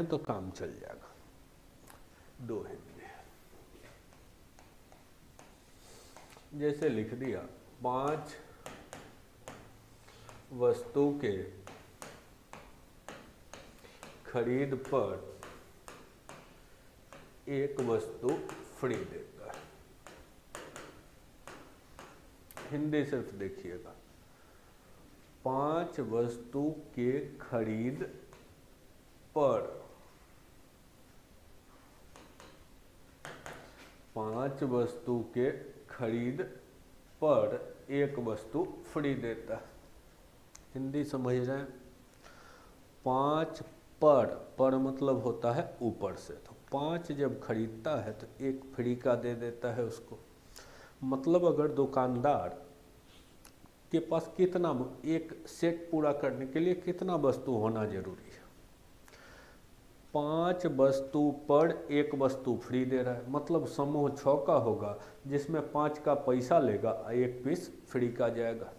तो काम चल जाएगा। दो हिंदी जैसे लिख दिया, 5 वस्तु के खरीद पर एक वस्तु फ्री देता है। हिंदी सिर्फ देखिएगा, 5 वस्तु के खरीद पर 5 वस्तु के खरीद पर एक वस्तु फ्री देता है। हिंदी समझ रहे हैं? 5 पर मतलब होता है ऊपर से, तो 5 जब खरीदता है तो एक फ्री का दे देता है उसको। मतलब अगर दुकानदार के पास कितना, एक सेट पूरा करने के लिए कितना वस्तु होना जरूरी है, 5 वस्तु पर एक वस्तु फ्री दे रहा है, मतलब समूह 6 का होगा जिसमें 5 का पैसा लेगा, एक पीस फ्री का जाएगा।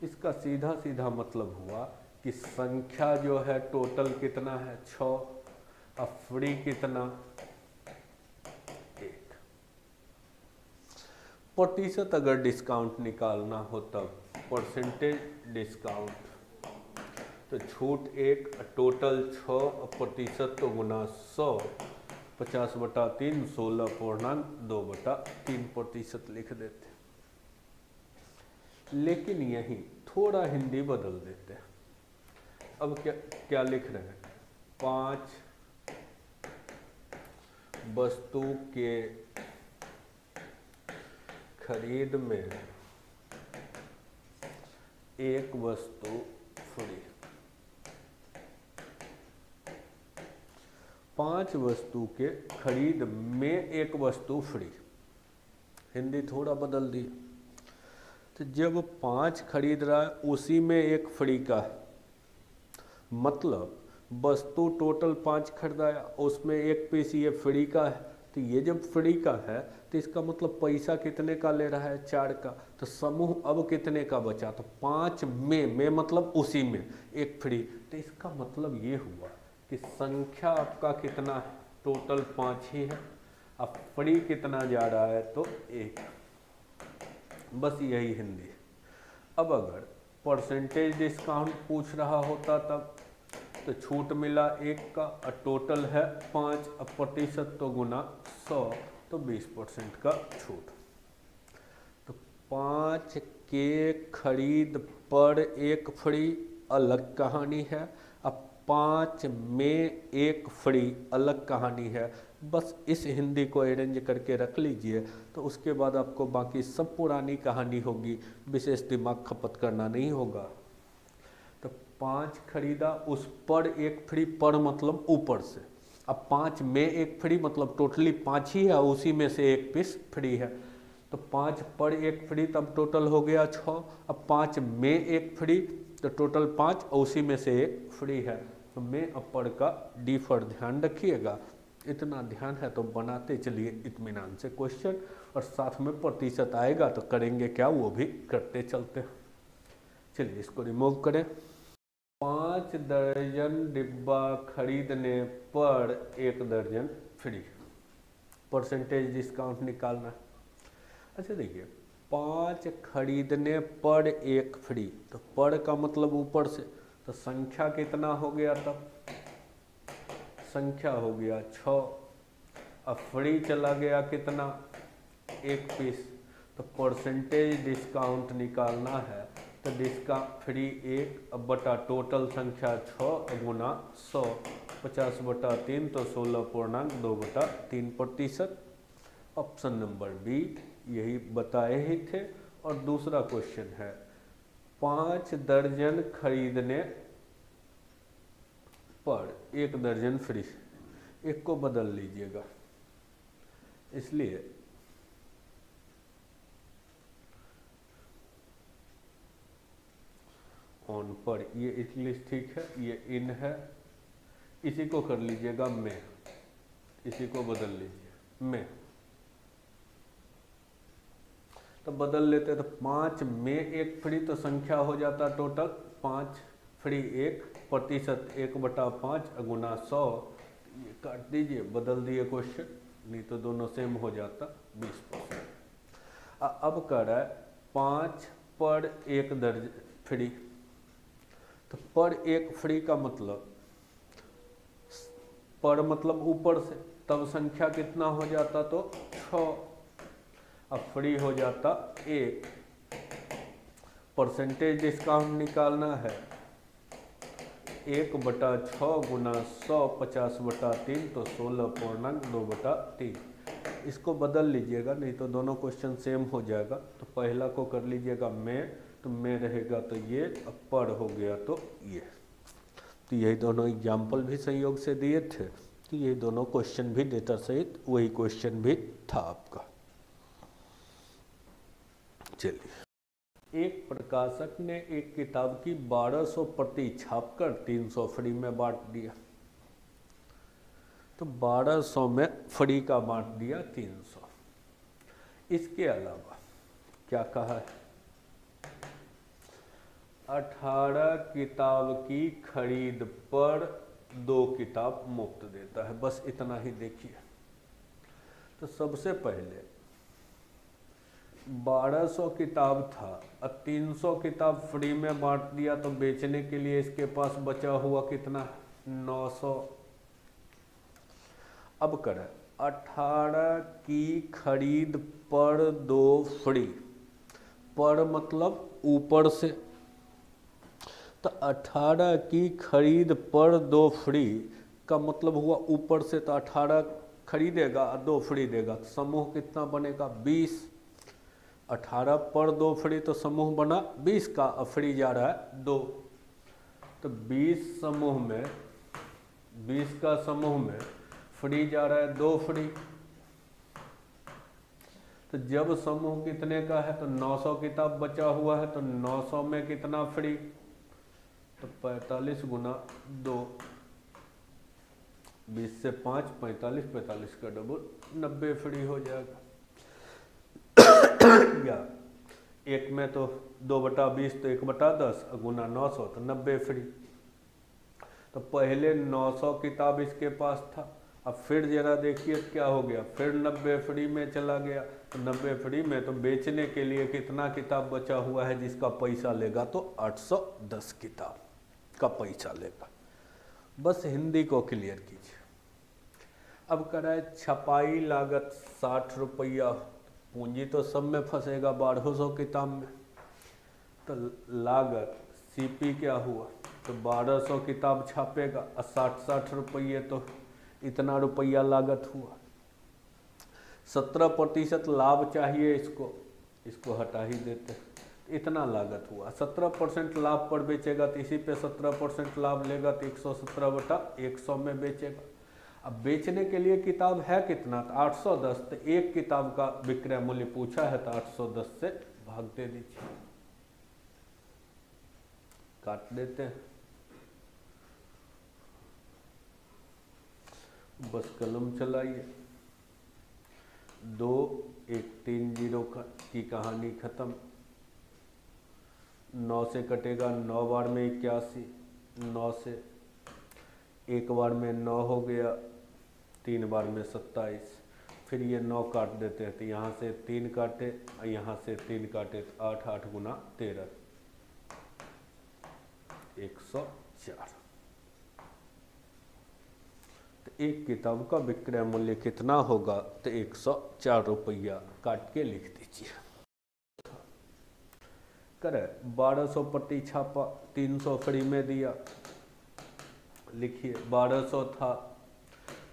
इसका सीधा सीधा मतलब हुआ कि संख्या जो है टोटल कितना है 6, अब फ्री कितना 1। प्रतिशत अगर डिस्काउंट निकालना हो तब परसेंटेज डिस्काउंट, तो छूट 1, टोटल 6, प्रतिशत तो गुना 100, 50/3 16.2/3% लिख देते। लेकिन यही थोड़ा हिंदी बदल देते हैं। अब क्या लिख रहे हैं, 5 वस्तु के खरीद में एक वस्तु फ्री। 5 वस्तु के खरीद में एक वस्तु फ्री, हिंदी थोड़ा बदल दी। तो जब 5 खरीद रहा है उसी में एक फ्री का है, मतलब वस्तु टोटल 5 खरीदाया उसमें एक पीस ये फ्री का है, तो ये जब फ्री का है तो इसका मतलब पैसा कितने का ले रहा है 4 का, तो समूह अब कितने का बचा, तो 5 में मतलब उसी में एक फ्री। तो इसका मतलब ये हुआ कि संख्या आपका कितना है, टोटल 5 ही है, अब फ्री कितना जा रहा है तो 1। बस यही हिंदी। अब अगर परसेंटेज डिस्काउंट पूछ रहा होता तब तो छूट मिला 1 का, और टोटल है 5, अब प्रतिशत तो गुना 100, तो 20% का छूट। तो 5 के खरीद पर एक फ्री अलग कहानी है, अब 5 में एक फ्री अलग कहानी है। बस इस हिंदी को अरेंज करके रख लीजिए, तो उसके बाद आपको बाकी सब पुरानी कहानी होगी, विशेष दिमाग खपत करना नहीं होगा। तो 5 खरीदा, उस पर एक फ्री, पर मतलब ऊपर से, अब 5 में एक फ्री मतलब टोटली 5 ही है, उसी में से एक पीस फ्री है, तो 5 पर एक फ्री, तब टोटल हो गया 6। अब 5 में एक फ्री तो टोटल 5 और उसी में से एक फ्री है। तो में अपर का डिफर ध्यान रखिएगा, इतना ध्यान है तो बनाते चलिए इत्मीनान से क्वेश्चन, और साथ में प्रतिशत आएगा तो करेंगे क्या वो भी करते चलते हैं। चलिए इसको रिमूव करें। 5 दर्जन डिब्बा खरीदने पर 1 दर्जन फ्री, परसेंटेज डिस्काउंट निकालना है। अच्छा देखिए, 5 खरीदने पर 1 फ्री, तो पर का मतलब ऊपर से, तो संख्या कितना हो गया, तब संख्या हो गया 6, अब फ्री चला गया कितना 1 पीस, तो परसेंटेज डिस्काउंट निकालना है, तो डिस्का फ्री 1 अब बटा टोटल संख्या 6 गुना 100, 50/3 तो 16.2/3%। ऑप्शन नंबर बी यही बताए ही थे। और दूसरा क्वेश्चन है, 5 दर्जन खरीदने पर 1 दर्जन फ्री, एक को बदल लीजिएगा, इसलिए ऑन पर ये इंग्लिश ठीक है, ये इन है, इसी को कर लीजिएगा में, इसी को बदल लीजिए में, तो बदल लेते तो 5 में 1 फ्री, तो संख्या हो जाता टोटल 5 फ्री 1, प्रतिशत 1/5 गुना 100, ये काट दीजिए, बदल दिए क्वेश्चन, नहीं तो दोनों सेम हो जाता 20%। अब कर रहा है 5 पर 1 दर्ज फ्री। तो पर 1 फ्री का मतलब, पर मतलब ऊपर से, तब संख्या कितना हो जाता तो 6, अब फ्री हो जाता 1। परसेंटेज डिस्काउंट निकालना है, 1/6 गुना 100 50/3 तो 16.2/3। इसको बदल लीजिएगा, नहीं तो दोनों क्वेश्चन सेम हो जाएगा। तो पहला को कर लीजिएगा में, तो में रहेगा तो ये, अब पर हो गया तो ये। तो यही दोनों एग्जाम्पल भी संयोग से दिए थे, तो ये दोनों क्वेश्चन भी डेटा सहित वही क्वेश्चन भी था आपका। चलिए, एक प्रकाशक ने एक किताब की 1200 प्रति छापकर 300 फ्री में बांट दिया। तो 1200 में फ्री का बांट दिया 300। इसके अलावा क्या कहा है, 18 किताब की खरीद पर 2 किताब मुफ्त देता है। बस इतना ही देखिए। तो सबसे पहले 1200 किताब था, अब 300 किताब फ्री में बांट दिया, तो बेचने के लिए इसके पास बचा हुआ कितना, 900। अब करें 18 की खरीद पर 2 फ्री, पर मतलब ऊपर से, तो 18 की खरीद पर 2 फ्री का मतलब हुआ ऊपर से, तो 18 खरीदेगा और 2 फ्री देगा, तो समूह कितना बनेगा 20। 18 पर 2 फ्री तो समूह बना 20 का, और फ्री जा रहा है 2, तो 20 समूह में, 20 का समूह में फ्री जा रहा है 2 फ्री। तो जब समूह कितने का है, तो 900 किताब बचा हुआ है, तो 900 में कितना फ्री, तो 45 गुना 2, 20 से 5 45, 45 का डबल 90 फ्री हो जाएगा। या एक में तो 2/20 तो 1/10 गुना 900 तो 90 फ्री। तो पहले 900 किताब इसके पास था, अब फिर जरा देखिए क्या हो गया, फिर 90 फ्री में चला गया। तो 90 फ्री में तो बेचने के लिए कितना किताब बचा हुआ है जिसका पैसा लेगा, तो 810 किताब का पैसा लेगा। बस हिंदी को क्लियर कीजिए। अब कराए छपाई लागत 60 रुपया, पूंजी तो सब में फंसेगा 1200 किताब में, तो लागत सीपी क्या हुआ, तो 1200 किताब छापेगा और 60 रुपये, तो इतना रुपया लागत हुआ। 17% लाभ चाहिए इसको हटा ही देते, इतना लागत हुआ। 17% लाभ पर बेचेगा तो इसी पे 17% लाभ लेगा, तो 117/100 में बेचेगा। अब बेचने के लिए किताब है कितना, तो 810, तो एक किताब का विक्रय मूल्य पूछा है, तो 810 से भाग दे दीजिए, काट देते हैं। बस कलम चलाइए, 2 1 3 0 की कहानी खत्म। 9 से कटेगा, 9 बार में 81, 9 से एक बार में 9 हो गया, 3 बार में 27, फिर ये 9 काट देते हैं, तो यहाँ से 3 काटे और यहाँ से 3 काटे, तो 8 8 गुना 13 104। तो एक किताब का विक्रय मूल्य कितना होगा, तो 104 रुपया, काट के लिख दीजिए। करे 1200 प्रति छापा, 300 फ्री में दिया, लिखिए 1200 था,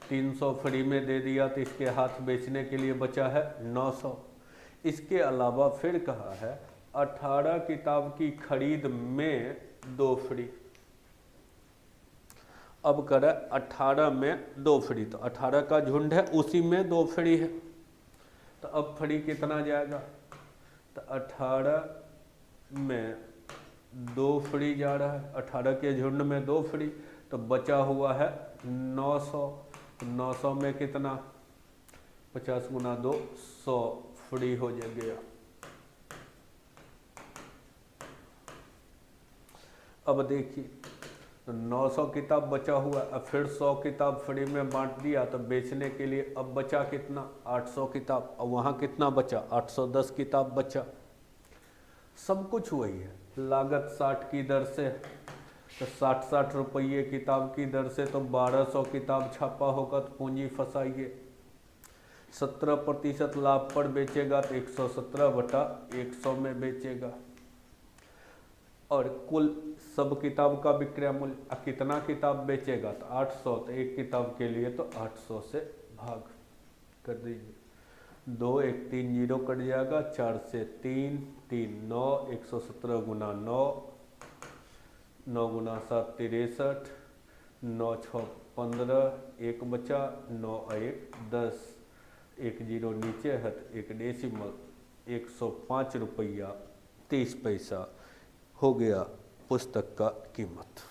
300 फ्री में दे दिया, तो इसके हाथ बेचने के लिए बचा है 900। इसके अलावा फिर कहा है 18 किताब की खरीद में 2 फ्री। अब करें 18 में 2 फ्री, तो 18 का झुंड है, उसी में 2 फ्री है, तो अब फ्री कितना जाएगा, तो 18 में 2 फ्री जा रहा है, 18 के झुंड में 2 फ्री, तो बचा हुआ है 900। तो 900 में कितना, 50 गुना 2 100 फ्री हो गया। अब देखिए तो 900 किताब बचा हुआ, अब फिर 100 किताब फ्री में बांट दिया तो बेचने के लिए अब बचा कितना, 800 किताब। अब वहाँ कितना बचा, 810 किताब बचा। सब कुछ वही है, लागत 60 की दर से, तो 60 रुपये किताब की दर से तो 1200 किताब छापा होगा, तो पूंजी फंसाइए। 17% लाभ पर बेचेगा तो 117/100 में बेचेगा। और कुल सब किताब का विक्रय मूल्य, कितना किताब बेचेगा तो 800, तो एक किताब के लिए तो 800 से भाग कर दीजिए। 2 1 3 0 कट जाएगा, 4 से 3 3 9, 117 गुना 9, 9 गुना 7 63, 9 6 15, 1 बचा, 9 1 10, 1 0 नीचे है तो 1 डेसिमल, 105 रुपया 30 पैसा हो गया पुस्तक का कीमत।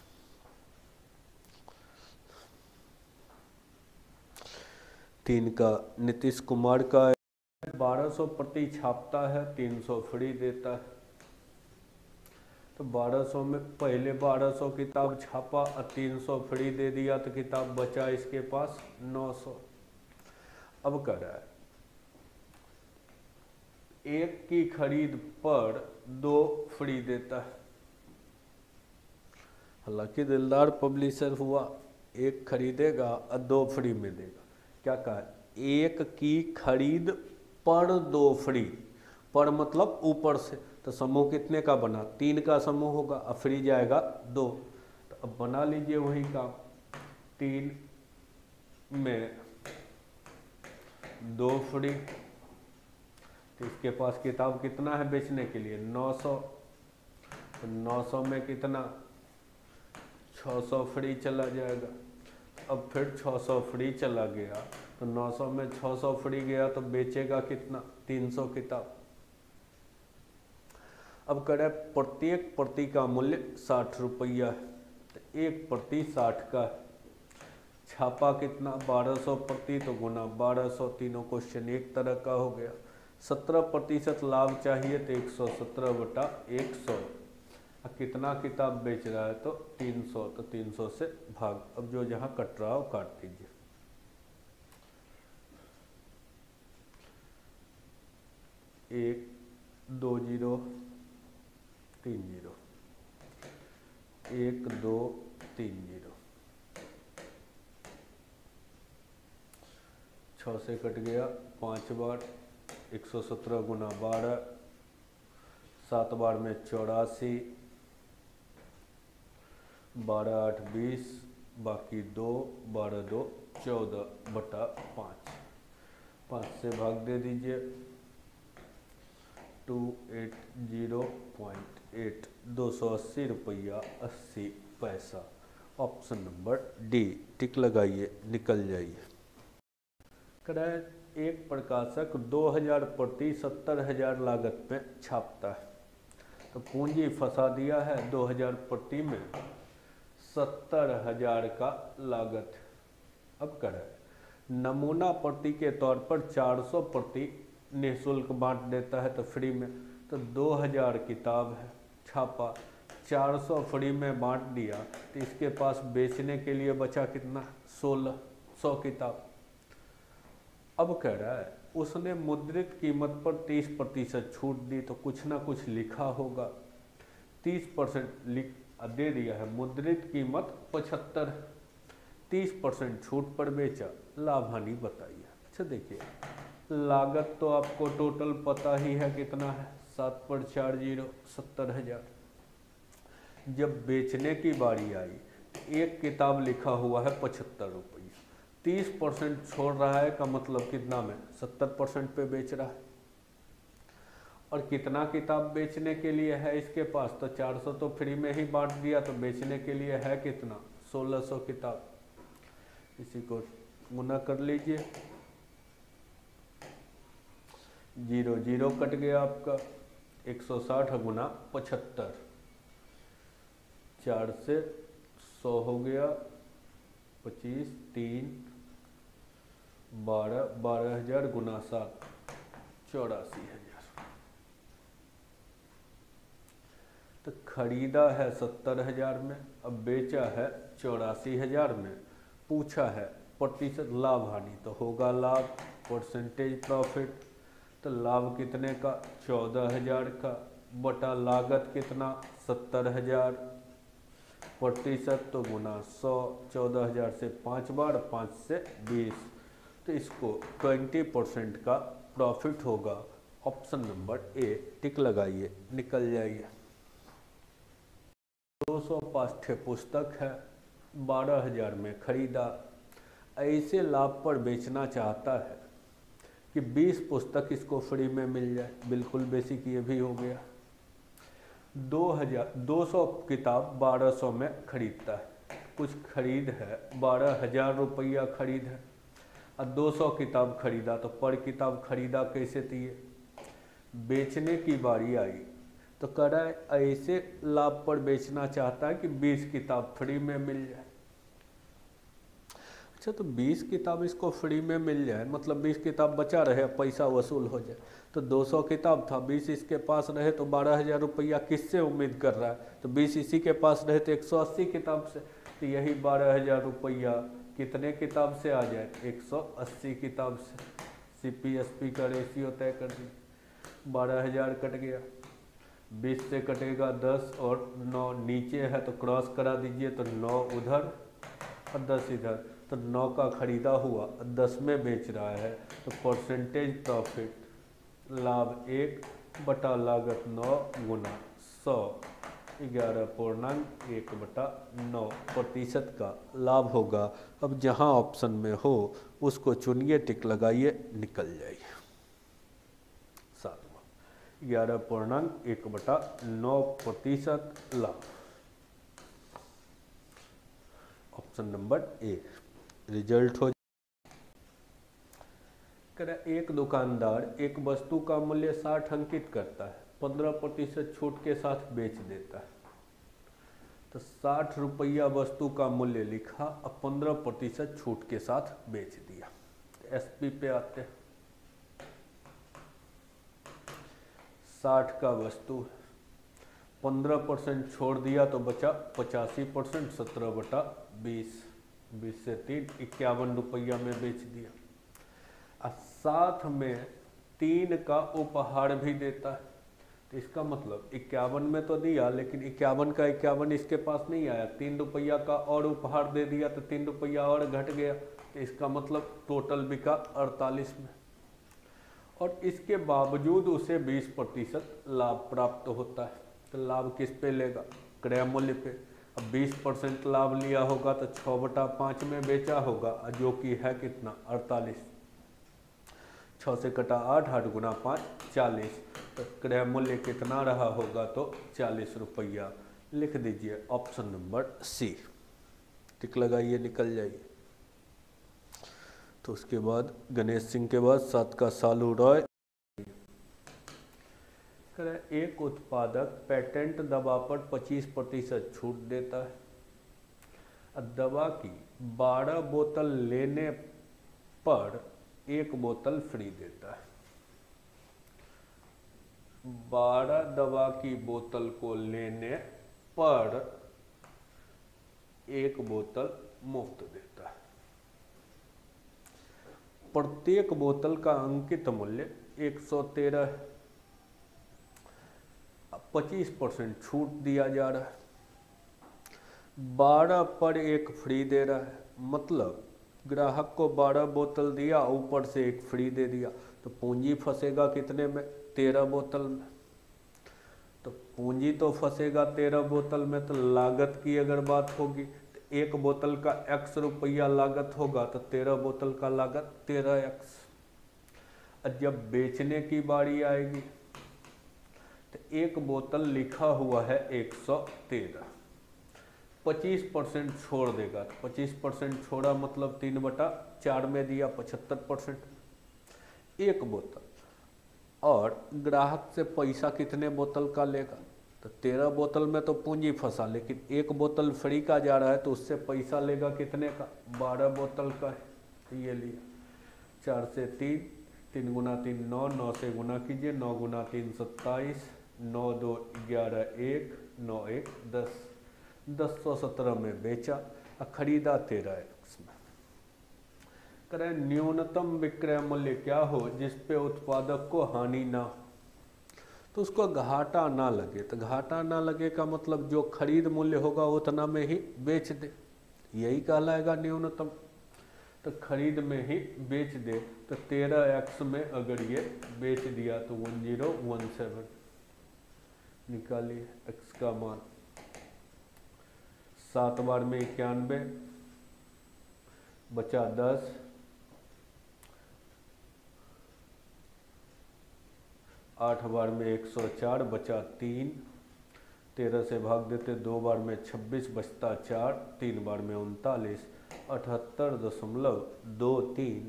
तीन का नीतीश कुमार का 1200 प्रति छापता है, 300 फ्री देता है। तो 1200 में पहले 1200 किताब छापा और 300 फ्री दे दिया, तो किताब बचा इसके पास 900। अब कर रहा है एक की खरीद पर 2 फ्री देता है। हालांकि दिलदार पब्लिशर हुआ, एक खरीदेगा और 2 फ्री में देगा। क्या कहा, एक की खरीद पर 2 फ्री, पर मतलब ऊपर से, तो समूह कितने का बना, 3 का समूह होगा, अब फ्री जाएगा 2। तो अब बना लीजिए वही काम, 3 में 2 फ्री, तो इसके पास किताब कितना है बेचने के लिए, 900। तो 900 में कितना, 600 फ्री चला जाएगा। अब फिर 600 फ्री चला गया, तो 900 में 600 फ्री गया, तो बेचेगा कितना, 300 किताब। अब करें प्रत्येक प्रति का मूल्य 60 रुपया है, तो एक प्रति 60 का है। छापा कितना, 1200 प्रति, तो गुना 1200, तीनों क्वेश्चन एक तरह का हो गया। 17% लाभ चाहिए तो 117/100। कितना किताब बेच रहा है तो 300, तो 300 से भाग। अब जो जहाँ कट रहा हो काट दीजिए। एक 2 0 3 0, 1 2 3 0, 6 से कट गया 5 बार, 117 गुना 12, 7 बार में 84, 12 8 20, बाकी 2, 12 2 14/5। 5 से भाग दे दीजिए, 280.8, 280 रुपया 80 पैसा। ऑप्शन नंबर डी, टिक लगाइए, निकल जाइए। एक प्रकाशक 2000 प्रति 70,000 लागत में छापता है, तो पूंजी फंसा दिया है 2000 प्रति में, 70,000 का लागत। अब करें नमूना प्रति के तौर पर 400 प्रति निःशुल्क बांट देता है, तो फ्री में, तो 2000 किताब है छापा, 400 फ्री में बांट दिया, तो इसके पास बेचने के लिए बचा कितना, 1600 किताब। अब कह रहा है उसने मुद्रित कीमत पर 30% छूट दी, तो कुछ ना कुछ लिखा होगा। 30% लिख दे दिया है, मुद्रित कीमत 75, 30% छूट पर बेचा, लाभ हानि बताइए। अच्छा देखिए, लागत तो आपको टोटल पता ही है कितना है, 7 पर 4 0, 70,000। जब बेचने की बारी आई, एक किताब लिखा हुआ है 75 रुपये, 30% छोड़ रहा है, का मतलब कितना में 70% पे बेच रहा है। और कितना किताब बेचने के लिए है इसके पास, तो 400 तो फ्री में ही बांट दिया, तो बेचने के लिए है कितना, 1600 किताब। इसी को गुना कर लीजिए, 0 0 कट गया आपका, 160 गुना 75, 4 से 100 हो गया, 25 3 12, 12,000 गुना 7, 84,000। तो खरीदा है 70,000 में, अब बेचा है 84,000 में। पूछा है प्रतिशत लाभ हानि, तो होगा लाभ परसेंटेज प्रॉफिट। तो लाभ कितने का 14,000 का, बटा लागत कितना 70,000, प्रतिशत तो गुना 100, 14,000 से 5 बार, 5 से 20, तो इसको 20% का प्रॉफिट होगा। ऑप्शन नंबर ए टिक लगाइए, निकल जाइए। 200 पाठ्य पुस्तक है, 12,000 में खरीदा। ऐसे लाभ पर बेचना चाहता है कि 20 पुस्तक इसको फ्री में मिल जाए, बिल्कुल बेसिक ये भी हो गया। 200 किताब 1200 में खरीदता है, कुछ खरीद है 12,000 रुपया खरीद है, और 200 किताब खरीदा, तो पर किताब खरीदा कैसे दिए। बेचने की बारी आई तो कह रहा है ऐसे लाभ पर बेचना चाहता है कि 20 किताब फ्री में मिल जाए। अच्छा, तो 20 किताब इसको फ्री में मिल जाए, मतलब 20 किताब बचा रहे, पैसा वसूल हो जाए। तो 200 किताब था, 20 इसके पास रहे तो 12,000 रुपया किससे उम्मीद कर रहा है, तो 20 इसी के पास रहे तो 180 किताब से, तो यही 12,000 रुपया कितने किताब से आ जाए, 180 किताब से। CPSP का रेशियो तय कर दी, 12,000 कट गया, 20 से कटेगा 10 और 9 नीचे है तो क्रॉस करा दीजिए, तो 9 उधर और 10 इधर, तो 9 का खरीदा हुआ 10 में बेच रहा है, तो परसेंटेज प्रॉफिट लाभ 1 बटा लागत 9 गुना 100, 11.1/9 प्रतिशत का लाभ होगा। अब जहां ऑप्शन में हो उसको चुनिए, टिक लगाइए, निकल जाइए। 11.1/9 प्रतिशत लाभ, ऑप्शन नंबर ए रिजल्ट हो। एक दुकानदार एक वस्तु का मूल्य 60 अंकित करता है, 15% छूट के साथ बेच देता है। तो 60 रुपया वस्तु का मूल्य लिखा और 15% छूट के साथ बेच दिया। SP पे आते हैं। 60 का वस्तु 15% छोड़ दिया तो बचा 85%, 17/20, 20 से 3, 51 रुपया में बेच दिया। और साथ में 3 का उपहार भी देता है, तो इसका मतलब 51 में तो दिया, लेकिन 51 का 51 इसके पास नहीं आया, 3 रुपया का और उपहार दे दिया तो 3 रुपया और घट गया, तो इसका मतलब टोटल बिका 48 में। और इसके बावजूद उसे 20% लाभ प्राप्त होता है। तो लाभ किस पे लेगा, क्रय मूल्य पे। अब 20% लाभ लिया होगा तो 6/5 में बेचा होगा, जो कि है कितना 48, 6 से कटा 8, 8 गुना 5 40, तो क्रय मूल्य कितना रहा होगा, तो 40 रुपया। लिख दीजिए ऑप्शन नंबर सी, टिक लगाइए, निकल जाइए। तो उसके बाद गणेश सिंह के बाद 7 का सालू रॉय। एक उत्पादक पेटेंट दवा पर 25% छूट देता है। दवा की 12 बोतल लेने पर 1 बोतल फ्री देता है। 12 दवा की बोतल को लेने पर 1 बोतल मुफ्त देता है। प्रत्येक बोतल का अंकित मूल्य 113 है। 25% छूट दिया जा रहा है। 12 पर 1 फ्री दे रहा है, मतलब ग्राहक को 12 बोतल दिया, ऊपर से 1 फ्री दे दिया, तो पूंजी फंसेगा कितने में, 13 बोतल में। तो पूंजी तो फंसेगा 13 बोतल में, तो लागत की अगर बात होगी तो 1 बोतल का X रुपया लागत होगा, तो 13 बोतल का लागत 13X। और जब बेचने की बारी आएगी तो 1 बोतल लिखा हुआ है 113, 25% छोड़ देगा, तो 25% छोड़ा मतलब 3/4 में दिया 75%, 1 बोतल। और ग्राहक से पैसा कितने बोतल का लेगा, तो 13 बोतल में तो पूंजी फंसा, लेकिन 1 बोतल फ्री का जा रहा है, तो उससे पैसा लेगा कितने का, 12 बोतल का है, तो ये लिया। 4 से 3, 3 गुना 3 9, 9 से गुना कीजिए, 9 गुना 3 27, 9 2 11 1 9 1 10, 1017 में बेचा और खरीदा 13x में। करें न्यूनतम विक्रय मूल्य क्या हो जिस पे उत्पादक को हानि ना हो, तो उसको घाटा ना लगे। तो घाटा ना लगे का मतलब जो खरीद मूल्य होगा उतना में ही बेच दे, यही कहलाएगा न्यूनतम। तो खरीद में ही बेच दे, तो 13x में अगर ये बेच दिया तो 1017 निकालिए x का मान। 7 बार में 91 बचा 10, 8 बार में 104 बचा 3, 13 से भाग देते 2 बार में 26 बचता 4, 3 बार में 39, 78.23।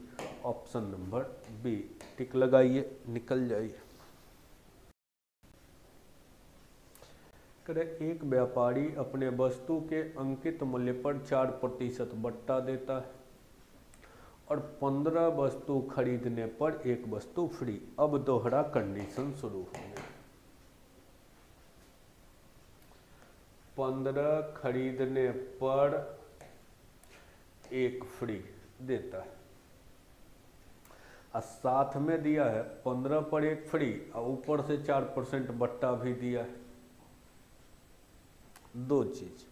Option number B. टिक लगाइए, निकल जाइए। करे एक व्यापारी अपने वस्तु के अंकित मूल्य पर 4% बट्टा देता है और 15 वस्तु खरीदने पर एक वस्तु फ्री। अब दोहरा कंडीशन शुरू हो गया। 15 खरीदने पर एक फ्री देता है और साथ में दिया है 15 पर एक फ्री और ऊपर से 4% बट्टा भी दिया है। दो चीज,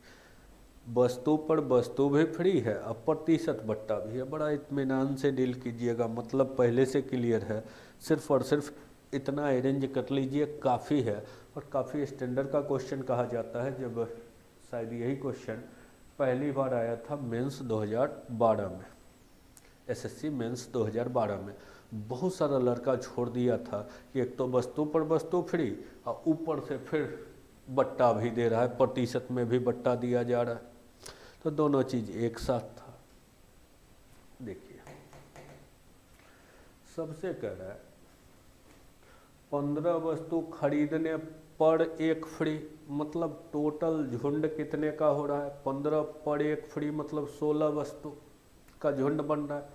वस्तु पर वस्तु भी फ्री है और प्रतिशत बट्टा भी है। बड़ा इत्मीनान से डील कीजिएगा, मतलब पहले से क्लियर है। सिर्फ और सिर्फ इतना अरेंज कर लीजिए काफ़ी है। और काफ़ी स्टैंडर्ड का क्वेश्चन कहा जाता है, जब शायद यही क्वेश्चन पहली बार आया था मेंस 2012 में, एसएससी मेंस 2012 में। बहुत सारा लड़का छोड़ दिया था कि एक तो वस्तु पर वस्तु फ्री और ऊपर से फिर बट्टा भी दे रहा है, प्रतिशत में भी बट्टा दिया जा रहा है, तो दोनों चीज एक साथ था। देखिए सबसे कह रहा है 15 वस्तु खरीदने पर एक फ्री, मतलब टोटल झुंड कितने का हो रहा है? 15 पर एक फ्री मतलब 16 वस्तु का झुंड बन रहा है।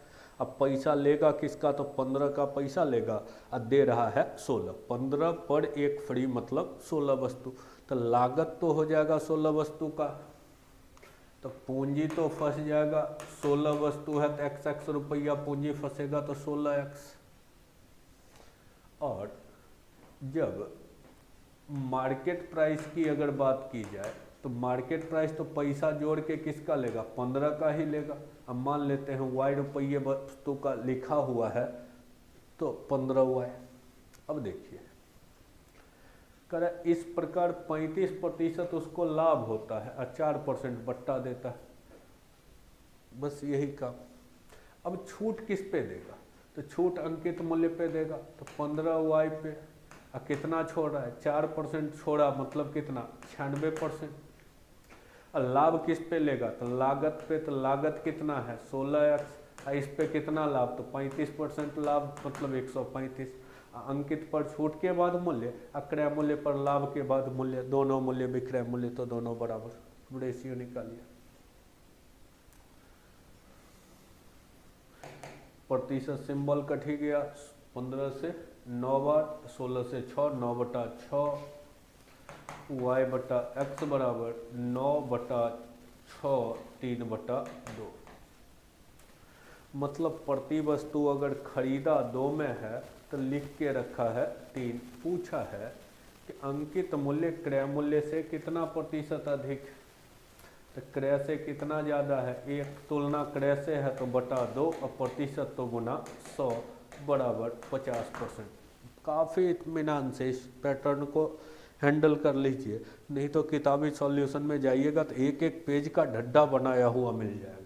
अब पैसा लेगा किसका? तो 15 का पैसा लेगा और दे रहा है 16। 15 पर एक फ्री मतलब 16 वस्तु, तो लागत तो हो जाएगा 16 वस्तु का, तो पूंजी तो फंस जाएगा। 16 वस्तु है तो x रुपया पूंजी फंसेगा तो 16x। और जब मार्केट प्राइस की अगर बात की जाए तो मार्केट प्राइस तो पैसा जोड़ के किसका लेगा? 15 का ही लेगा। अब मान लेते हैं y रुपये वस्तु का लिखा हुआ है तो 15y। अब देखिए कर इस प्रकार 35% उसको लाभ होता है और 4% बट्टा देता है, बस यही काम। अब छूट किस पे देगा? तो छूट अंकित मूल्य पे देगा, तो 15y पे। और कितना छोड़ रहा है? 4% छोड़ा, मतलब कितना? 96%। और लाभ किस पे लेगा? तो लागत पे। तो लागत कितना है? 16x। और इस पे कितना लाभ? तो 35% लाभ, मतलब 135। अंकित पर छूट के बाद मूल्य, क्रय मूल्य पर लाभ के बाद मूल्य, दोनों मूल्य विक्रय मूल्य, तो दोनों बराबर। रेशियो निकालिए। प्रतिशत सिंबल कट ही गया। 15 से 9 बार, 16 से 6, 9/6 y/x बराबर 9/6 3/2। मतलब प्रति वस्तु अगर खरीदा 2 में है तो लिख के रखा है 3। पूछा है कि अंकित मूल्य क्रय मूल्य से कितना प्रतिशत अधिक है? तो क्रय से कितना ज़्यादा है? 1 तुलना क्रय से है तो बटा 2 और प्रतिशत तो गुना 100 बराबर 50%। काफ़ी इत्मीनान से इस पैटर्न को हैंडल कर लीजिए, नहीं तो किताबी सॉल्यूशन में जाइएगा तो एक एक पेज का ढड्ढा बनाया हुआ मिल जाएगा।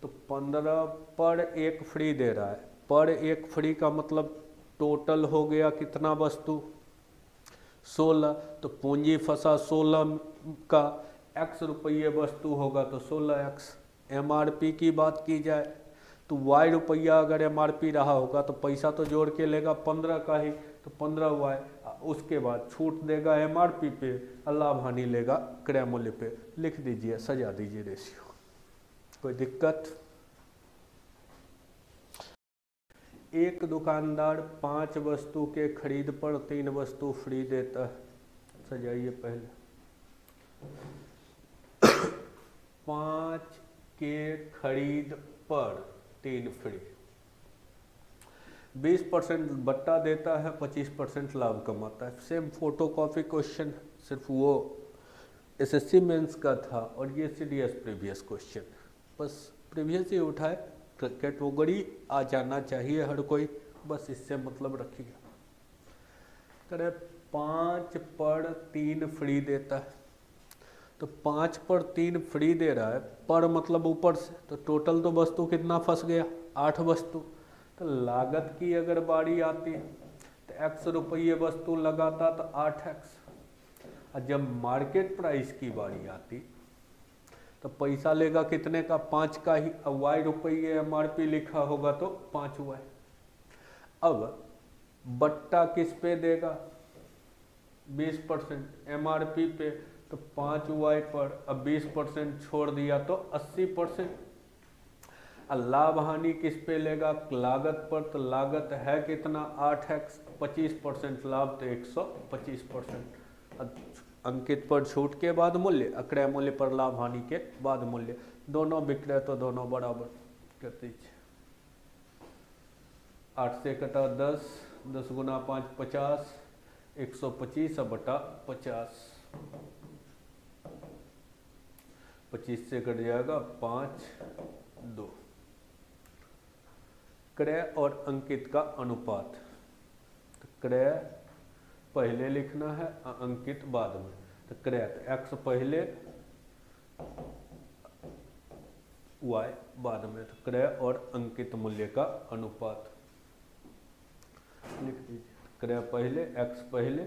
तो 15 पर एक फ्री दे रहा है। पर एक फ्री का मतलब टोटल हो गया कितना वस्तु? 16। तो पूंजी फंसा 16 का, x रुपये वस्तु होगा तो 16x। MRP की बात की जाए तो y रुपया अगर MRP रहा होगा तो पैसा तो जोड़ के लेगा 15 का ही, तो 15y। उसके बाद छूट देगा MRP पे, लाभ हानि लेगा क्रय मूल्य पे। लिख दीजिए, सजा दीजिए रेशियो। कोई दिक्कत? एक दुकानदार 5 वस्तु के खरीद पर 3 वस्तु फ्री देता है। सजाइए पहले। 5 के खरीद पर 3 फ्री, 20% बट्टा देता है, 25% लाभ कमाता है। सेम फोटोकॉपी क्वेश्चन, सिर्फ वो एसएससी मेंस का था और ये सीडीएस प्रीवियस क्वेश्चन। बस प्रीवियस ही उठाए, कैटेगरी आ जाना चाहिए हर कोई, बस इससे मतलब रखिएगा। करे 5 पर 3 फ्री देता है, तो 5 पर 3 फ्री दे रहा है, पर मतलब ऊपर से, तो टोटल तो वस्तु कितना फंस गया, 8 वस्तु। तो लागत की अगर बारी आती तो x रुपये वस्तु लगाता तो 8x, और जब मार्केट प्राइस की बारी आती तो पैसा लेगा कितने का, 5 का ही। अब y रुपये MRP लिखा होगा तो 5y। अब बट्टा किस पे देगा, 20% MRP पे, तो 5y पर। अब 20% छोड़ दिया तो 80%। लाभ हानि किस पे लेगा, लागत पर, तो लागत है कितना 8x, 25% लाभ तो 125%। अंकित पर छूट के बाद मूल्य, अक्रय मूल्य पर लाभ हानि के बाद मूल्य, दोनों बिक्री तो दोनों बराबर कर दीजिए। 8 से कटा 10, 10 गुना 5 50, 125 बटा 50, 25 से कट जाएगा 5 2। क्रय और अंकित का अनुपात, तो क्रय पहले लिखना है, अंकित बाद में। तो क्रय तो x पहले y बाद में, तो क्रय और अंकित मूल्य का अनुपात लिख दीजिए। क्रय पहले, x पहले,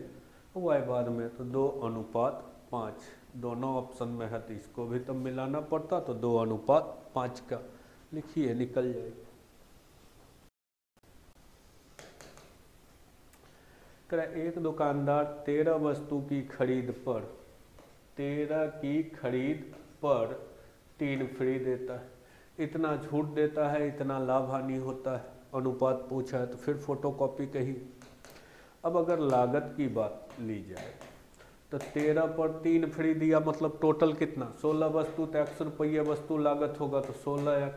y बाद में, तो 2:5। दोनों ऑप्शन में है तो इसको भी तब मिलाना पड़ता, तो 2:5 का लिखिए, निकल जाएगी। एक दुकानदार 13 वस्तु की खरीद पर 3 फ्री देता है। इतना छूट देता है, इतना लाभ हानि होता है, अनुपात पूछा है तो फिर फोटोकॉपी कही। अब अगर लागत की बात ली जाए तो 13 पर 3 फ्री दिया, मतलब टोटल कितना, 16 वस्तु, तो x रुपये वस्तु लागत होगा तो 16x।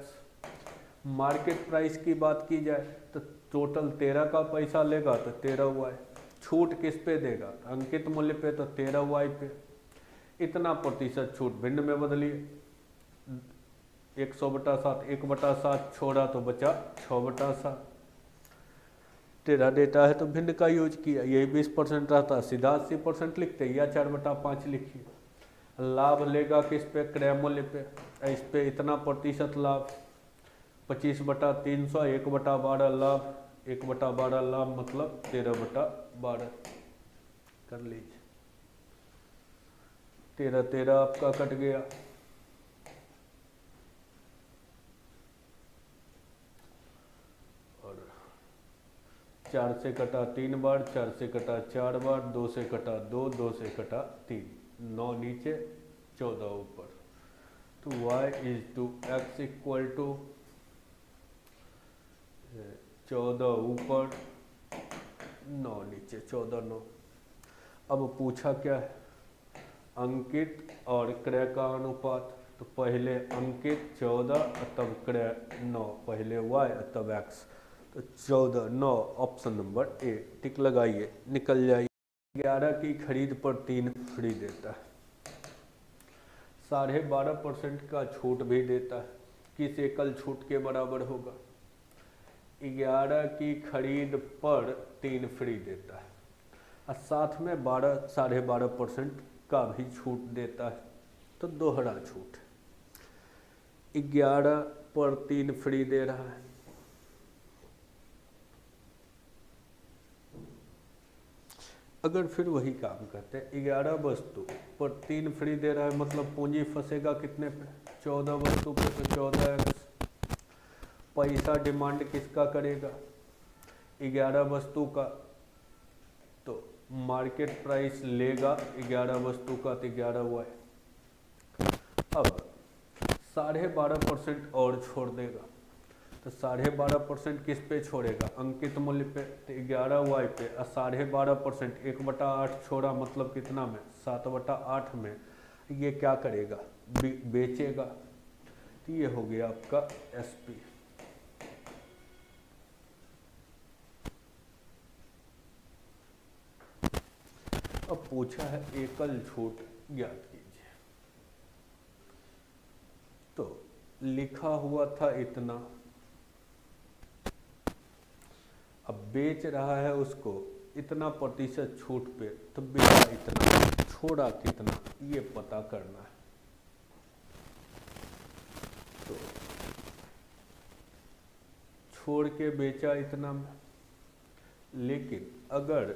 मार्केट प्राइस की बात की जाए तो टोटल 13 का पैसा लेगा तो 13y। छूट किस पे देगा, अंकित मूल्य पे, तो 13y पे। इतना प्रतिशत छूट भिन्न में बदलिए, 100/7, 1/7 छोड़ा तो बचा 6/7। 13 डेटा है तो भिन्न का यूज किया, यही 20% रहता, सीधा 80% लिखते, या 4/5 लिखिए। लाभ लेगा किस पे, क्रय मूल्य पे, इस पे इतना प्रतिशत लाभ, 25/300, 1/12 लाभ, 1/12 लाभ मतलब 13/12 कर लीजिए। 13 आपका कट गया। और 4 से कटा 3 बार, 4 से कटा 4 बार, 2 से कटा 2, 2 से कटा 3, 9 नीचे 14 ऊपर। तो y is to x equal to 14 ऊपर 9 नीचे, 14 9। अब पूछा क्या है, अंकित और क्रय का अनुपात, तो पहले अंकित 14 तब क्रय 9, पहले y तब x, तो 14 9 ऑप्शन नंबर ए, टिक लगाइए, निकल जाइए। 11 की खरीद पर 3 फ्री देता है, 12.5% का छूट भी देता है। किस एकल छूट के बराबर होगा, 11 की खरीद पर 3 फ्री देता है और साथ में 12.5% का भी छूट देता है, तो दोहरा छूट। 11 पर 3 फ्री दे रहा है, अगर फिर वही काम करते हैं, 11 वस्तु पर 3 फ्री दे रहा है, मतलब पूंजी फंसेगा कितने पे, 14 वस्तु पे, तो 14x। पैसा डिमांड किसका करेगा, 11 वस्तु का, तो मार्केट प्राइस लेगा 11 वस्तु का, तो 11y। अब 12.5% और छोड़ देगा, तो तो 12.5% किस पे छोड़ेगा, अंकित मूल्य पे, तो 11y पे। और 12.5% 1/8 छोड़ा मतलब कितना में, 7/8 में। ये क्या करेगा, बेचेगा। तो ये हो गया आपका SP। अब पूछा है एकल छूट ज्ञात कीजिए। तो लिखा हुआ था इतना, अब बेच रहा है उसको इतना प्रतिशत छूट पे, तो बेचा इतना, छोड़ा कितना, ये पता करना है। तो छोड़ के बेचा इतना में, लेकिन अगर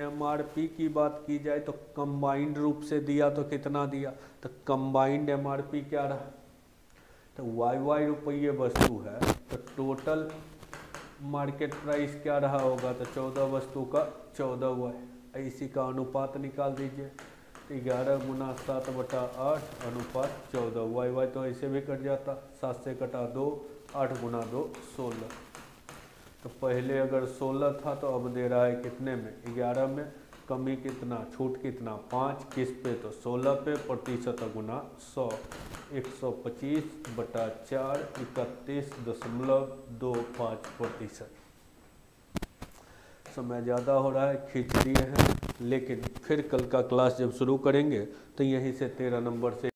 MRP की बात की जाए तो कंबाइंड रूप से दिया तो कितना दिया, तो कंबाइंड MRP क्या रहा, तो YY रुपये वस्तु है, तो टोटल मार्केट प्राइस क्या रहा होगा, तो 14 वस्तु का 14Y। इसी का अनुपात निकाल दीजिए, 11 × 7/8 अनुपात 14। YY तो ऐसे भी कट जाता, 7 से कटा 2, 8 × 2 16। तो पहले अगर 16 था तो अब दे रहा है कितने में, 11 में। कमी कितना, छूट कितना, 5, किस पे, तो 16 पे, प्रतिशत गुना 100, 125/4 31.25%। समय ज़्यादा हो रहा है, खींच दिए हैं, लेकिन फिर कल का क्लास जब शुरू करेंगे तो यहीं से 13 नंबर से